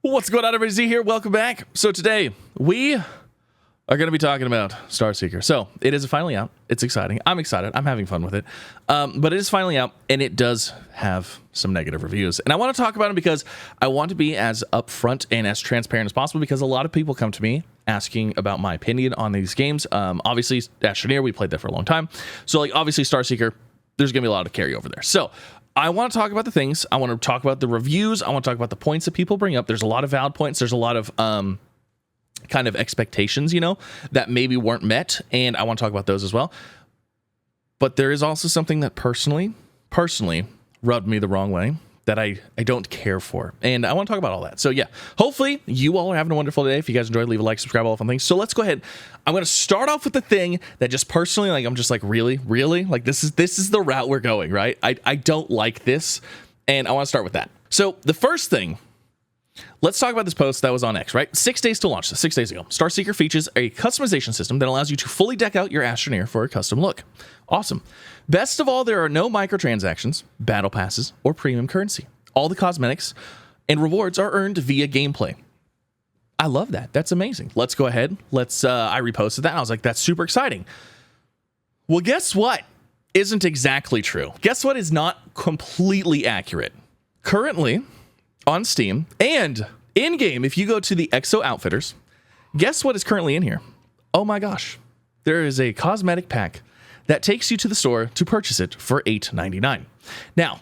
What's going on, everybody? Z here. Welcome back. So today we are going to be talking about Starseeker. So it is finally out. It's exciting. I'm excited. I'm having fun with it. But it is finally out, and it does have some negative reviews. And I want to talk about it because I want to be as upfront and as transparent as possible, because a lot of people come to me asking about my opinion on these games. Obviously, Astroneer, we played that for a long time. So, like, obviously, Starseeker, there's going to be a lot of carryover there. So I want to talk about the things. I want to talk about the reviews. I want to talk about the points that people bring up. There's a lot of valid points. There's a lot of kind of expectations, that maybe weren't met. And I want to talk about those as well. But there is also something that personally rubbed me the wrong way that I don't care for. And I want to talk about all that. So yeah, hopefully you all are having a wonderful day. If you guys enjoyed, leave a like, subscribe, all the fun things. So let's go ahead. I'm going to start off with the thing that just personally, like, I'm just like, really? Like, this is the route we're going, right? I don't like this. And I want to start with that. So the first thing, let's talk about this post that was on X, right? 6 days to launch, 6 days ago. Starseeker features a customization system that allows you to fully deck out your Astroneer for a custom look. Awesome. Best of all, there are no microtransactions, battle passes, or premium currency. All the cosmetics and rewards are earned via gameplay. I love that. That's amazing. Let's go ahead. I reposted that, and I was like, that's super exciting. Well, guess what isn't exactly true? Guess what is not completely accurate? Currently, on Steam and in-game, if you go to the Exo Outfitters, guess what is currently in here? Oh my gosh. There is a cosmetic pack that takes you to the store to purchase it for $8.99. Now,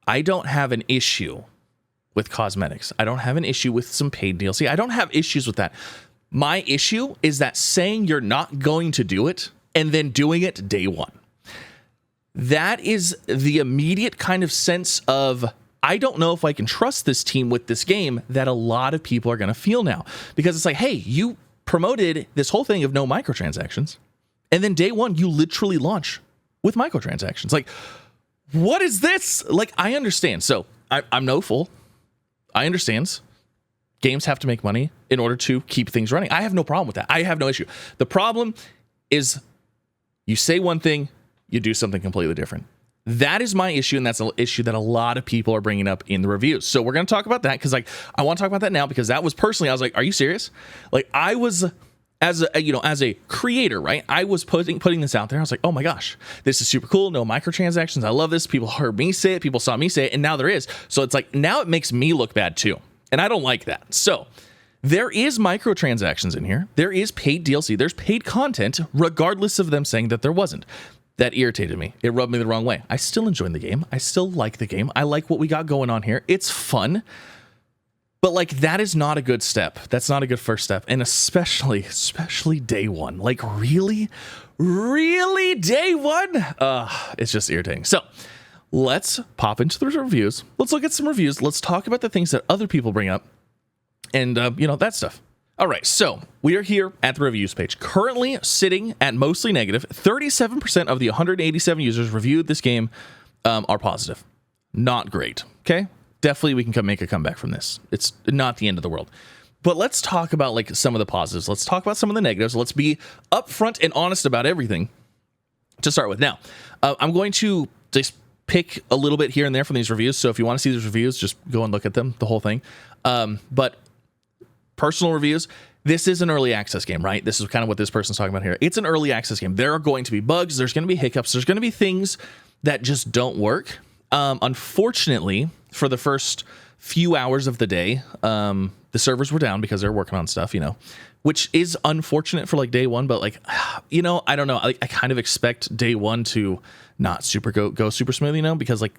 I don't have an issue with cosmetics. I don't have an issue with some paid DLC. I don't have issues with that. My issue is that saying you're not going to do it and then doing it day one. That is the immediate kind of sense of, I don't know if I can trust this team with this game, that a lot of people are going to feel now. Because it's like, hey, you promoted this whole thing of no microtransactions, and then day one, you literally launch with microtransactions. Like, what is this? Like, I understand. So I'm no fool. I understand. Games have to make money in order to keep things running. I have no problem with that. I have no issue. The problem is you say one thing, you do something completely different. That is my issue, and that's an issue that a lot of people are bringing up in the reviews. So we're going to talk about that, because, like, I want to talk about that now, because that was personally, I was like, are you serious? Like, I was, as a creator, right? I was putting this out there. I was like, oh my gosh, this is super cool. No microtransactions. I love this. People heard me say it. People saw me say it, and now there is. So it's like, now it makes me look bad too, and I don't like that. So there is microtransactions in here. There is paid DLC. There's paid content, regardless of them saying that there wasn't. That irritated me. It rubbed me the wrong way. I still enjoy the game. I still like the game. I like what we got going on here. It's fun. But, like, that is not a good step. That's not a good first step. And especially day one. Like, really? Really? Day one? It's just irritating. So let's pop into the reviews. Let's look at some reviews. Let's talk about the things that other people bring up. And, that stuff. All right, so we are here at the reviews page, currently sitting at mostly negative. 37% of the 187 users reviewed this game are positive. Not great, okay? Definitely we can make a comeback from this. It's not the end of the world. But let's talk about, like, some of the positives. Let's talk about some of the negatives. Let's be upfront and honest about everything to start with. Now, I'm going to just pick a little bit here and there from these reviews. So if you want to see these reviews, just go and look at them, the whole thing. But personal reviews, this is an early access game, right? This is kind of what this person's talking about here. It's an early access game. There are going to be bugs. There's going to be hiccups. There's going to be things that just don't work. Unfortunately, for the first few hours of the day, the servers were down because they're working on stuff, which is unfortunate for, like, day one. But, like, I don't know. I kind of expect day one to not go super smooth, because, like,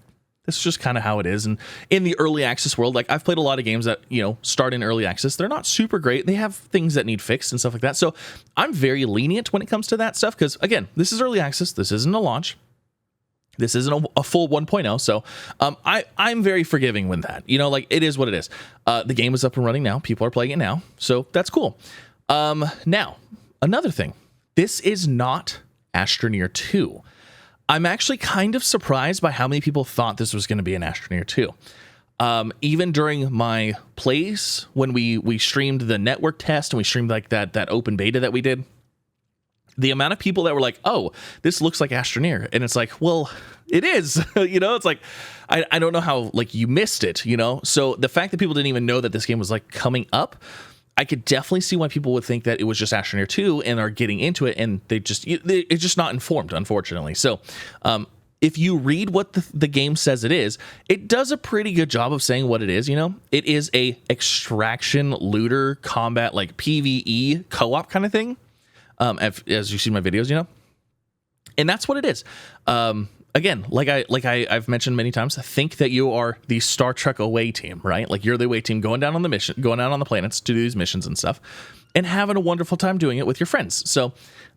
it's just kind of how it is. And in the early access world, like, I've played a lot of games that, start in early access. They're not super great. They have things that need fixed and stuff like that. So I'm very lenient when it comes to that stuff, because, again, this is early access. This isn't a launch. This isn't a full 1.0. So I'm very forgiving with that. Like, it is what it is. The game is up and running now. People are playing it now. So that's cool. Now, another thing. This is not Astroneer 2. I'm actually kind of surprised by how many people thought this was going to be an Astroneer 2. Even during my plays, when we streamed the network test and we streamed, like, that open beta that we did, the amount of people that were like, oh, this looks like Astroneer. And it's like, well, it is. It's like, I don't know how, like, you missed it, So the fact that people didn't even know that this game was, like, coming up, I could definitely see why people would think that it was just Astroneer 2 and are getting into it, and it's just not informed, unfortunately. So if you read what the game says it does a pretty good job of saying what it is, It is a extraction, looter, combat, like PvE co-op kind of thing. As you see in my videos, and that's what it is. Again, I've mentioned many times, think that you are the Star Trek away team, right? Like, you're the away team going down on the mission, going out on the planets to do these missions and stuff, and having a wonderful time doing it with your friends. So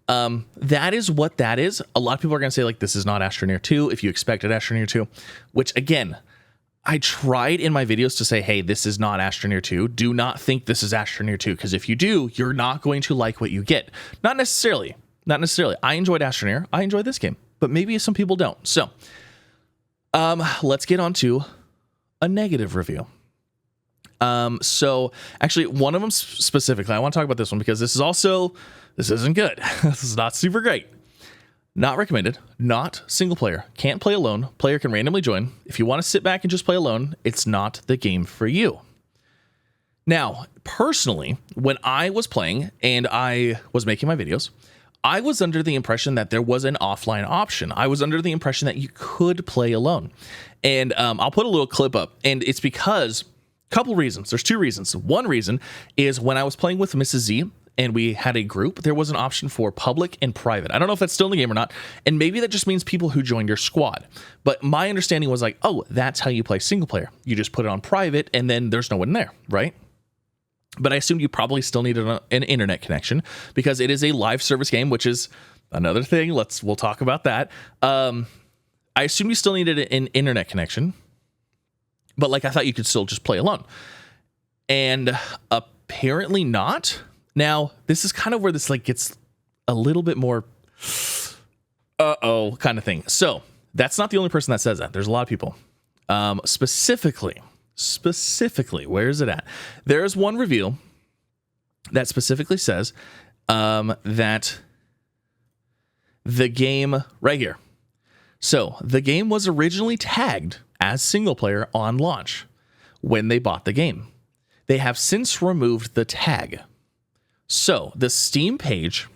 that is what that is. A lot of people are going to say, like, this is not Astroneer 2 if you expected Astroneer 2, which, again, I tried in my videos to say, hey, this is not Astroneer 2. Do not think this is Astroneer 2, because if you do, you're not going to like what you get. Not necessarily. I enjoyed Astroneer. I enjoyed this game, but maybe some people don't. So let's get on to a negative review. So actually, one of them specifically, I want to talk about this one because this isn't good. This is not super great. Not recommended, not single player. Can't play alone. Player can randomly join. If you want to sit back and just play alone, it's not the game for you. Now, personally, when I was playing and I was making my videos, I was under the impression that there was an offline option. I was under the impression that you could play alone. And I'll put a little clip up, and it's because a couple reasons. There's two reasons. One reason is when I was playing with Mrs. Z, and we had a group, there was an option for public and private. I don't know if that's still in the game or not, and maybe that just means people who joined your squad. But my understanding was like, oh, that's how you play single player. You just put it on private, and then there's no one there, right? But I assumed you probably still needed an internet connection because it is a live service game, which is another thing. We'll talk about that. I assume you still needed an internet connection, but like I thought you could still just play alone, and apparently not. Now, this is kind of where this like gets a little bit more kind of thing. So that's not the only person that says that. There's a lot of people. Specifically, where is it at? There's one review that specifically says that the game right here. So the game was originally tagged as single player on launch when they bought the game. They have since removed the tag. So the Steam page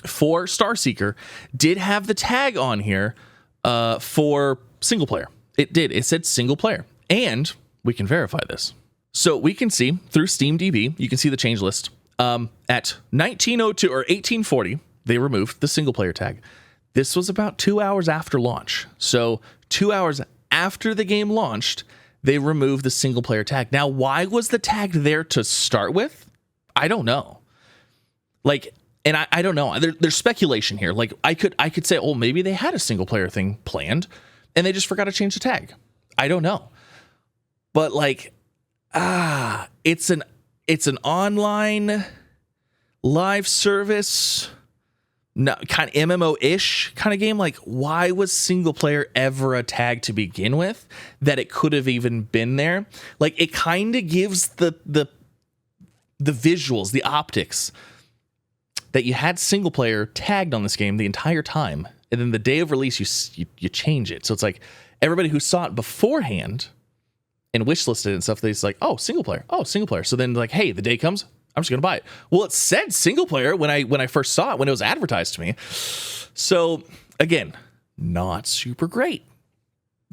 for Starseeker did have the tag on here for single player. It did. It said single player. And we can verify this. So we can see through SteamDB, you can see the change list. At 1902 or 1840, they removed the single player tag. This was about 2 hours after launch. So 2 hours after the game launched, they removed the single player tag. Now, why was the tag there to start with? I don't know. Like, and I don't know. There's speculation here. Like, I could say, oh, maybe they had a single player thing planned and they just forgot to change the tag. I don't know. But like, it's an online live service, kind of MMO-ish kind of game. Like, why was single player ever a tag to begin with that it could have even been there? Like, it kind of gives the visuals, the optics that you had single player tagged on this game the entire time, and then the day of release you change it. So it's like everybody who saw it beforehand and wishlisted it and stuff, they're like, oh, single player. So then like, hey, the day comes, I'm just gonna buy it. Well, it said single player when I first saw it, when it was advertised to me. So again, not super great.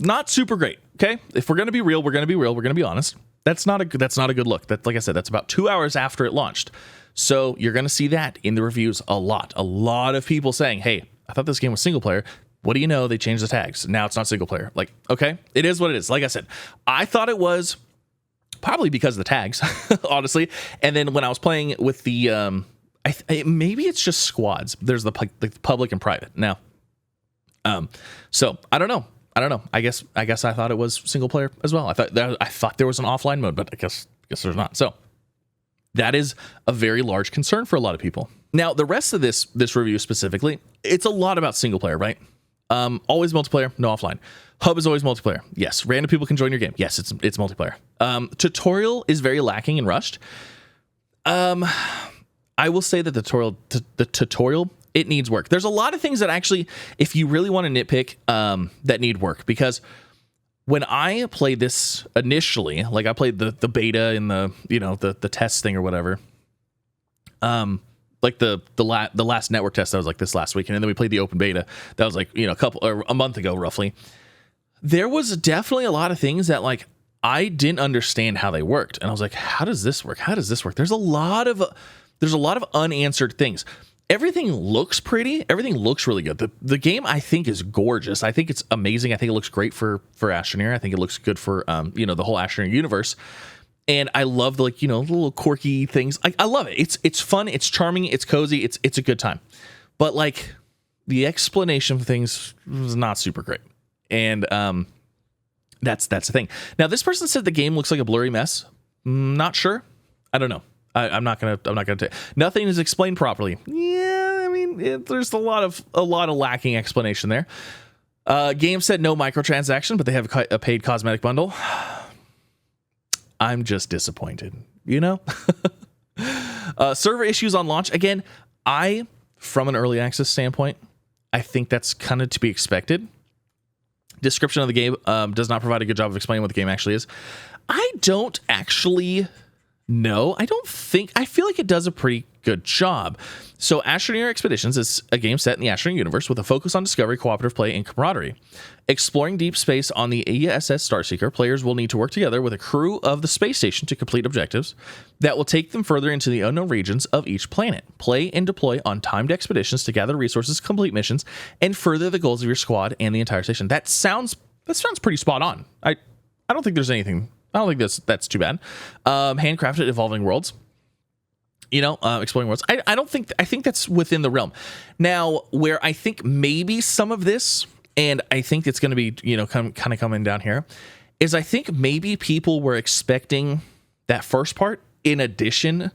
Okay, if we're gonna be real, we're gonna be honest. That's not a good look. That, like I said, that's about 2 hours after it launched. So you're gonna see that in the reviews a lot of people saying, hey, I thought this game was single player. What do you know? They changed the tags. Now it's not single player. Like, okay, it is what it is. Like I said, I thought it was probably because of the tags, honestly. And then when I was playing with the, maybe it's just squads. There's the public and private now. So I don't know. I guess I thought it was single player as well. I thought there was an offline mode, but I guess there's not. So that is a very large concern for a lot of people. Now, the rest of this review specifically, it's a lot about single player, right? Always multiplayer, no offline. Hub is always multiplayer. Yes. Random people can join your game. Yes, it's multiplayer. Tutorial is very lacking and rushed. I will say that the tutorial it needs work. There's a lot of things that actually, if you really want to nitpick, that need work, because when I played this initially, like I played the beta and the test thing or whatever, like the last network test that was like this last weekend, and then we played the open beta that was like a month ago roughly. There was definitely a lot of things that like I didn't understand how they worked, and I was like, how does this work? How does this work? There's a lot of unanswered things. Everything looks pretty. Everything looks really good. The game, I think, is gorgeous. I think it's amazing. I think it looks great for Astroneer. I think it looks good for the whole Astroneer universe. And I love the little quirky things. I love it. It's fun. It's charming. It's cozy. It's a good time. But like the explanation of things was not super great. And that's the thing. Now this person said the game looks like a blurry mess. Not sure. I don't know. I'm not gonna tell you. Nothing is explained properly. Yeah, I mean, there's a lot of lacking explanation there. Game said no microtransaction, but they have a paid cosmetic bundle. I'm just disappointed, Server issues on launch. Again, from an early access standpoint, I think that's kind of to be expected. Description of the game does not provide a good job of explaining what the game actually is. I don't actually know. I feel like it does a pretty good job. So Astroneer Expeditions is a game set in the Astroneer universe with a focus on discovery, cooperative play, and camaraderie. Exploring deep space on the ESS Starseeker, players will need to work together with a crew of the space station to complete objectives that will take them further into the unknown regions of each planet. Play and deploy on timed expeditions to gather resources, complete missions, and further the goals of your squad and the entire station. That sounds pretty spot on. I don't think there's anything. I don't think that's too bad. Handcrafted evolving worlds, exploring worlds. I think that's within the realm. Now, where I think maybe some of this, and I think it's going to be, kind of coming down here, is I think maybe people were expecting that first part in addition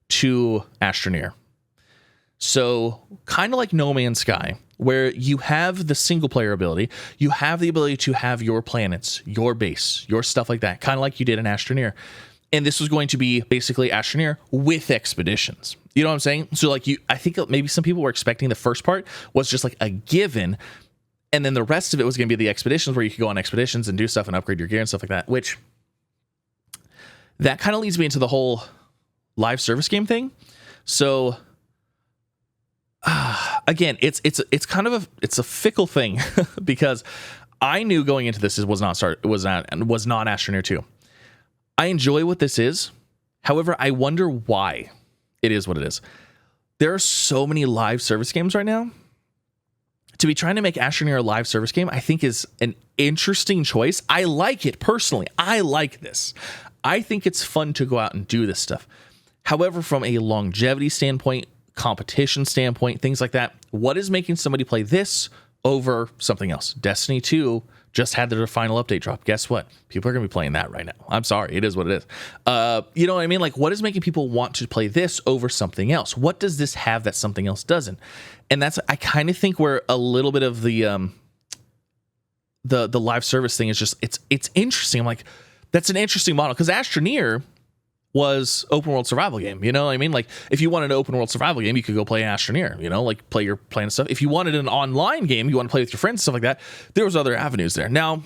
to Astroneer. So kind of like No Man's Sky, where you have the single player ability, you have the ability to have your planets, your base, your stuff like that, kind of like you did in Astroneer. And this was going to be basically Astroneer with expeditions. You know what I'm saying? So like I think maybe some people were expecting the first part was just like a given, and then the rest of it was going to be the expeditions where you could go on expeditions and do stuff and upgrade your gear and stuff like that, which that kind of leads me into the whole live service game thing. So again, it's kind of a fickle thing because I knew going into this was not Astroneer 2. I enjoy what this is. However, I wonder why it is what it is. There are so many live service games right now. To be trying to make Astroneer a live service game, I think is an interesting choice. I like it personally. I like this. I think it's fun to go out and do this stuff. However, from a longevity standpoint, competition standpoint, things like that, what is making somebody play this over something else? Destiny 2 just had their final update drop. Guess what? People are going to be playing that right now. I'm sorry. It is what it is. You know what I mean? Like, what is making people want to play this over something else? What does this have that something else doesn't? And I kind of think where a little bit of the live service thing is just, it's interesting. I'm like, that's an interesting model, because Astroneer was open world survival game. You know what I mean? Like, if you wanted an open world survival game, you could go play Astroneer, like play your planet stuff. If you wanted an online game, you want to play with your friends, stuff like that, there was other avenues there. Now,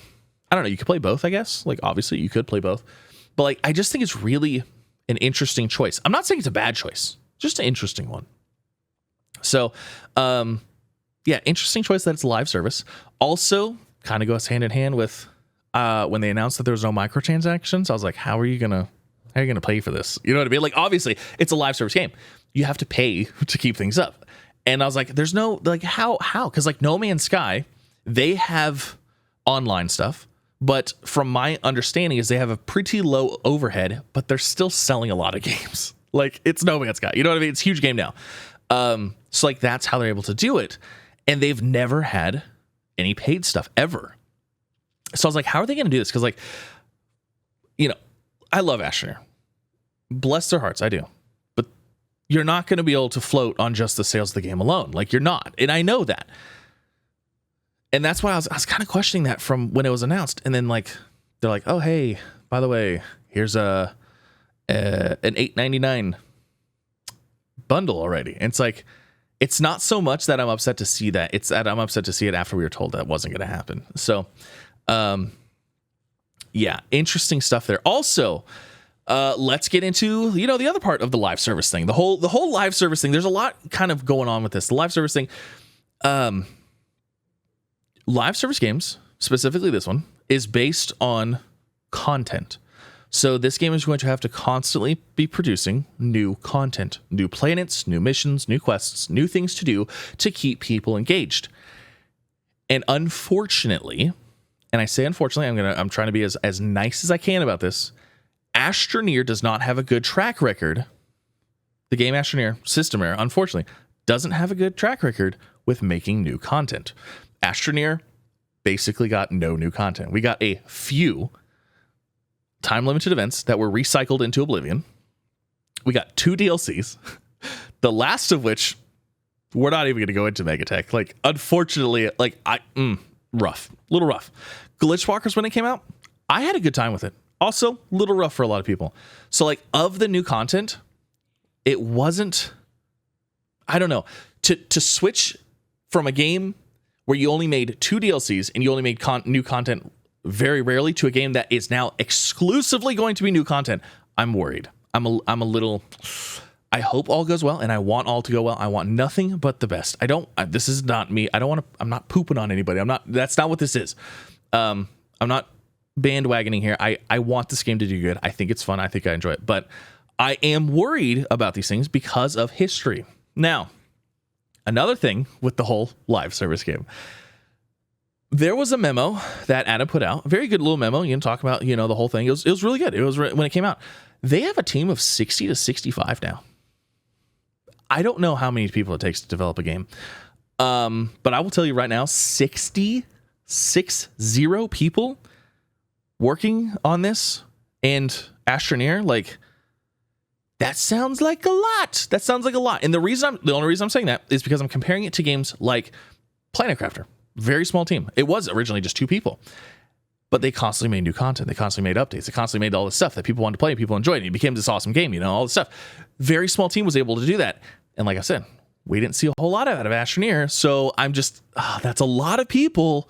I don't know, you could play both, I guess. Like, obviously you could play both, but like, I just think it's really an interesting choice. I'm not saying it's a bad choice, just an interesting one. So, yeah, interesting choice that it's a live service. Also, kind of goes hand in hand with when they announced that there was no microtransactions. I was like, how are you gonna pay for this? You know what I mean? Like, obviously it's a live service game. You have to pay to keep things up. And I was like, there's no, like, how? Because like No Man's Sky, they have online stuff, but from my understanding is they have a pretty low overhead, but they're still selling a lot of games. Like, it's No Man's Sky. You know what I mean? It's a huge game now. So like, that's how they're able to do it. And they've never had any paid stuff ever. So I was like, how are they going to do this? Because like, I love Astroneer. Bless their hearts, I do. But you're not going to be able to float on just the sales of the game alone. Like, you're not. And I know that. And that's why I was kind of questioning that from when it was announced. And then like, they're like, oh, hey, by the way, here's an $8.99 bundle already. And it's like, it's not so much that I'm upset to see that. It's that I'm upset to see it after we were told that wasn't going to happen. So, yeah, interesting stuff there. Also, let's get into, the other part of the live service thing. The whole live service thing. There's a lot kind of going on with this. The live service thing. Live service games, specifically this one, is based on content. So this game is going to have to constantly be producing new content, new planets, new missions, new quests, new things to do to keep people engaged. And unfortunately, and I say unfortunately, I'm trying to be as nice as I can about this. Astroneer does not have a good track record. The game Astroneer, Systemair, unfortunately, doesn't have a good track record with making new content. Astroneer basically got no new content. We got a few time-limited events that were recycled into Oblivion. We got 2 DLCs, the last of which we're not even going to go into Megatech. Like, unfortunately, rough, little rough. Glitchwalkers, when it came out, I had a good time with it. Also, little rough for a lot of people. So, like, of the new content, it wasn't, I don't know, to switch from a game where you only made 2 DLCs and you only made new content very rarely to a game that is now exclusively going to be new content. I'm worried. I'm a little, I hope all goes well and I want all to go well. I want nothing but the best. This is not me. I'm not pooping on anybody. That's not what this is. I'm not bandwagoning here. I want this game to do good. I think it's fun. I think I enjoy it, but I am worried about these things because of history. Now, another thing with the whole live service game, there was a memo that Adam put out, a very good little memo, talk about, the whole thing. It was really good. It was when it came out. They have a team of 60 to 65 now. I don't know how many people it takes to develop a game. But I will tell you right now, 60 people working on this, and Astroneer, like, that sounds like a lot. And the only reason I'm saying that is because I'm comparing it to games like Planet Crafter. Very small team. It was originally just 2 people, but they constantly made new content. They constantly made updates. They constantly made all this stuff that people wanted to play. People enjoyed it. It became this awesome game, all this stuff. Very small team was able to do that. And like I said, we didn't see a whole lot out of Astroneer. So I'm just, that's a lot of people.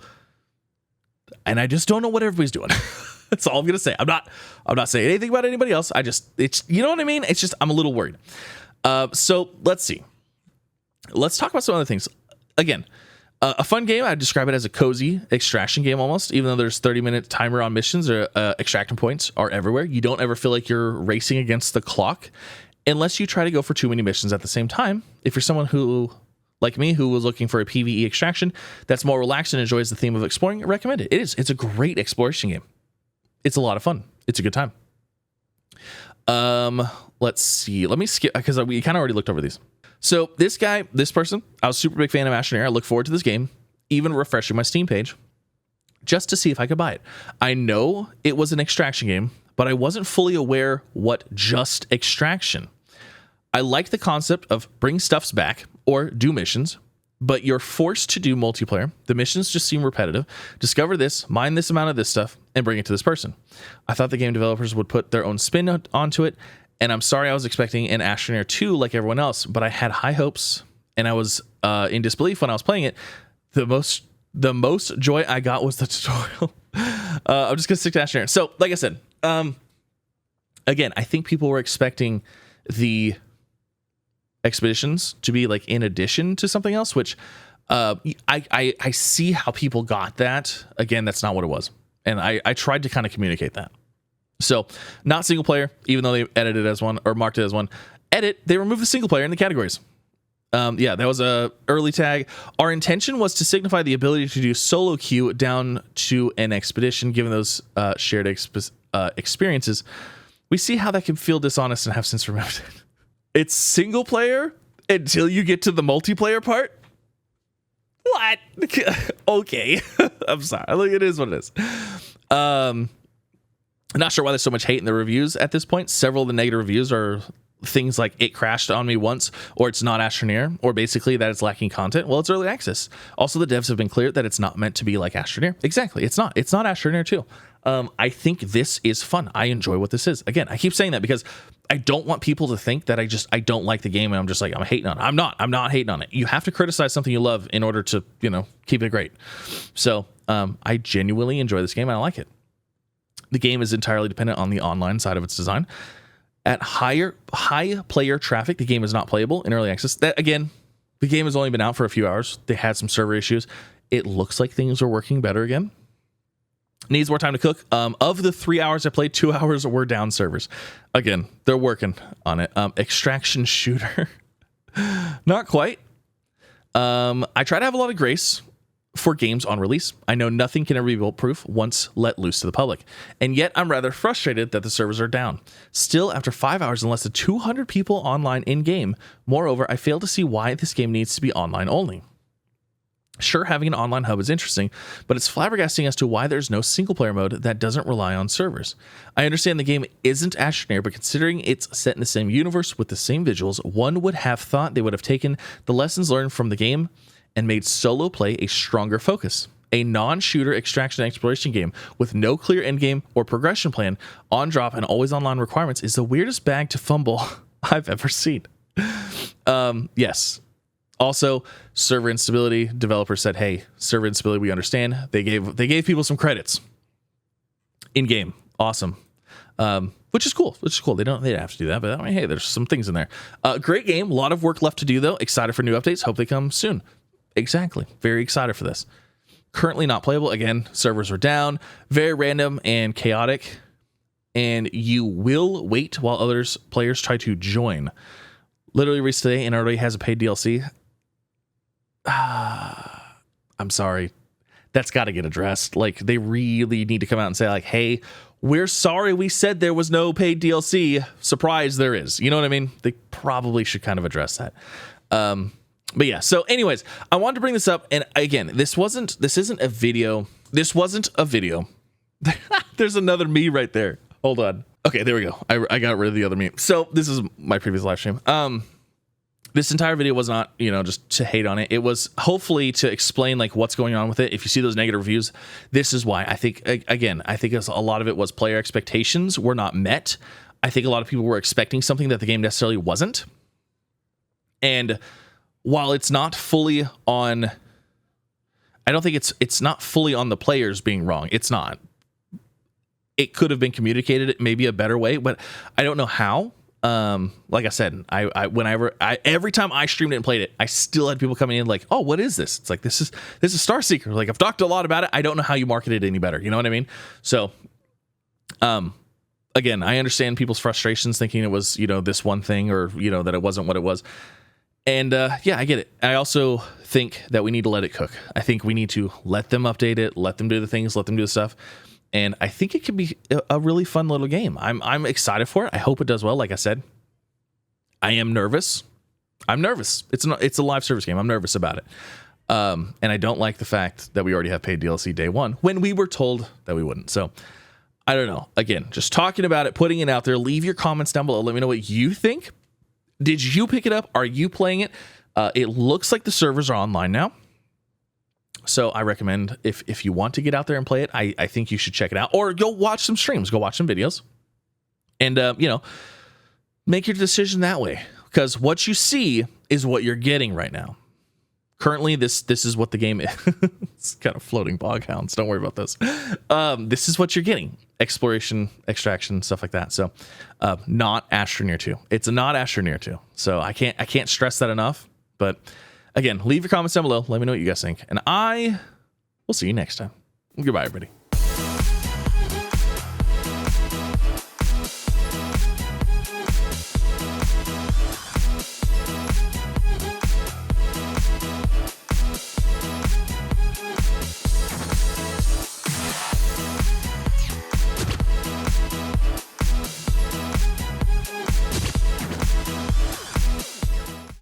And I just don't know what everybody's doing. That's all I'm going to say. I'm not saying anything about anybody else. It's, you know what I mean? It's just, I'm a little worried. So let's see. Let's talk about some other things. Again, a fun game. I'd describe it as a cozy extraction game almost, even though there's 30-minute timer on missions, or extraction points are everywhere. You don't ever feel like you're racing against the clock unless you try to go for too many missions at the same time. If you're someone who, like me, who was looking for a PvE extraction that's more relaxed and enjoys the theme of exploring, I recommend it. It's a great exploration game. It's a lot of fun. It's a good time. Let's see. Let me skip, because we kind of already looked over these. So this person, I was a super big fan of Astroneer. I look forward to this game, even refreshing my Steam page, just to see if I could buy it. I know it was an extraction game, but I wasn't fully aware what just extraction. I like the concept of bring stuffs back or do missions, but you're forced to do multiplayer. The missions just seem repetitive. Discover this, mine this amount of this stuff, and bring it to this person. I thought the game developers would put their own spin onto it, and I'm sorry I was expecting an Astroneer 2 like everyone else, but I had high hopes, and I was in disbelief when I was playing it. The most joy I got was the tutorial. I'm just going to stick to Astroneer. So, like I said, again, I think people were expecting the expeditions to be like in addition to something else, which I see how people got that. Again, that's not what it was. And I tried to kind of communicate that. So not single player, even though they edited it as one or marked it as one. They removed the single player in the categories. Yeah, that was a early tag. Our intention was to signify the ability to do solo queue down to an expedition, given those shared experiences. We see how that can feel dishonest and have since removed it. It's single player until you get to the multiplayer part. What? Okay. I'm sorry. Look, it is what it is. I'm not sure why there's so much hate in the reviews at this point. Several of the negative reviews are things like it crashed on me once, or it's not Astroneer, or basically that it's lacking content. Well, it's early access. Also, the devs have been clear that it's not meant to be like Astroneer. Exactly. It's not. It's not Astroneer 2. I think this is fun. I enjoy what this is. Again, I keep saying that because I don't want people to think that I don't like the game and I'm just like, I'm hating on it. I'm not hating on it. You have to criticize something you love in order to, keep it great. So I genuinely enjoy this game and I like it. The game is entirely dependent on the online side of its design. At high player traffic, the game is not playable in early access. That, again, the game has only been out for a few hours. They had some server issues. It looks like things are working better again. Needs more time to cook. Of the 3 hours I played, 2 hours were down servers. Again, they're working on it. Extraction shooter. Not quite. I try to have a lot of grace for games on release. I know nothing can ever be bulletproof once let loose to the public. And yet I'm rather frustrated that the servers are down. Still, after 5 hours and less than 200 people online in-game. Moreover, I fail to see why this game needs to be online only. Sure, having an online hub is interesting, but it's flabbergasting as to why there's no single-player mode that doesn't rely on servers. I understand the game isn't Astroneer, but considering it's set in the same universe with the same visuals, one would have thought they would have taken the lessons learned from the game and made solo play a stronger focus. A non-shooter extraction and exploration game with no clear endgame or progression plan, on-drop and always online requirements is the weirdest bag to fumble I've ever seen. Yes. Also, server instability. Developers said, "Hey, server instability, we understand." They gave people some credits in game. Awesome, which is cool. They don't have to do that, but I mean, hey, there's some things in there. Great game. A lot of work left to do though. Excited for new updates. Hope they come soon. Exactly. Very excited for this. Currently not playable. Again, servers are down. Very random and chaotic. And you will wait while players try to join. Literally released today and already has a paid DLC. I'm sorry. That's got to get addressed. Like, they really need to come out and say, like, hey, we're sorry we said there was no paid DLC. Surprise, there is. You know what I mean? They probably should kind of address that. But yeah, so anyways, I wanted to bring this up. And again, this wasn't a video. There's another me right there. Hold on. Okay, there we go. I got rid of the other me. So this is my previous live stream. This entire video was not, just to hate on it. It was hopefully to explain like what's going on with it. If you see those negative reviews, this is why. I think a lot of it was player expectations were not met. I think a lot of people were expecting something that the game necessarily wasn't. And while it's not fully on, I don't think it's not fully on the players being wrong. It's not. It could have been communicated maybe a better way, but I don't know how. Like I said, every time I streamed it and played it, I still had people coming in like, "Oh, what is this?" It's like, this is Starseeker. Like, I've talked a lot about it. I don't know how you market it any better. You know what I mean? So, again, I understand people's frustrations thinking it was, this one thing or, that it wasn't what it was. And, yeah, I get it. I also think that we need to let it cook. I think we need to let them update it, let them do the things, let them do the stuff. And I think it could be a really fun little game. I'm excited for it. I hope it does well. Like I said, I am nervous. I'm nervous. It's a live service game. I'm nervous about it. And I don't like the fact that we already have paid DLC day one when we were told that we wouldn't. So I don't know. Again, just talking about it, putting it out there. Leave your comments down below. Let me know what you think. Did you pick it up? Are you playing it? It looks like the servers are online now. So I recommend if you want to get out there and play it, I think you should check it out, or go watch some streams, go watch some videos, and make your decision that way, because what you see is what you're getting right now. Currently, this is what the game is. It's kind of floating bog hounds. Don't worry about this. This is what you're getting: exploration, extraction, stuff like that. So, not Astroneer 2. It's not Astroneer 2. So I can't stress that enough. But again, leave your comments down below. Let me know what you guys think. And I will see you next time. Goodbye, everybody.